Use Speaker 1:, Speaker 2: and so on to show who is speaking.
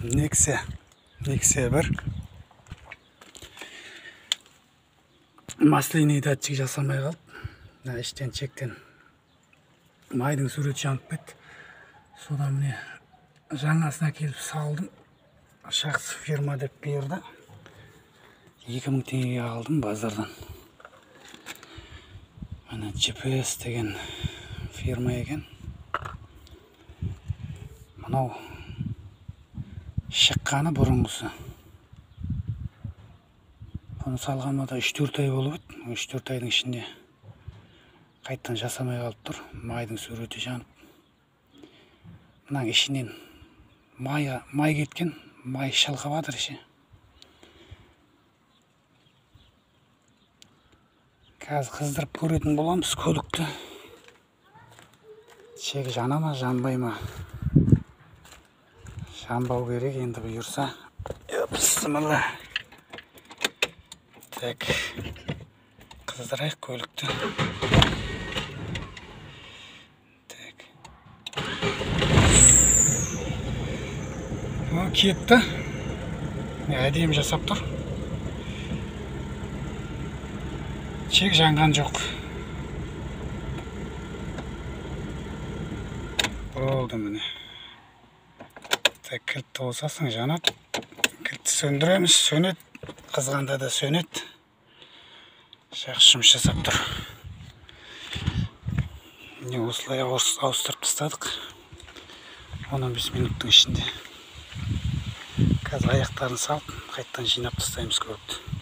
Speaker 1: Nexia бір маслийный датчик жасамай қалып, іштен чектен майдың суреті жанып кетті. Содан міне жаңасына келіп салдым. Жақсы фирма деп берді. 2000 теңгеге алдым базардан. Ана GPS деген фирма екен. Мынау шыққаны бұрынғысы. Бұны салғаныма да 3-4 ай болып еді. 3-4 айдың ішінде қайттан жасамай қалып тұр. Майдың суреті жанып. Мынаң ішінен май кеткен, май шылғып жатыр іші. Қазір қыздырып көретін боламыз көлікті. Шегі жана ма, жанбай ма? Жанбау керек, енді бұйырса. Бісміллә. Так, қыздырайық көлікті. Так. О, кетті. Әдемі жасап тұр. Чек жанған жоқ. Болды міне. Так, кілтті болсасын жанады. Кілтті сөндіреміз, сөнеді. Қызғанда да сөнеді. Жақсы жұмыс жасап тұр. Міне осылай ауыстырып тастадық. 15 минуттың ішінде. Қазір аяқтарын салып, қайттан жинап тастаймыз көлікті.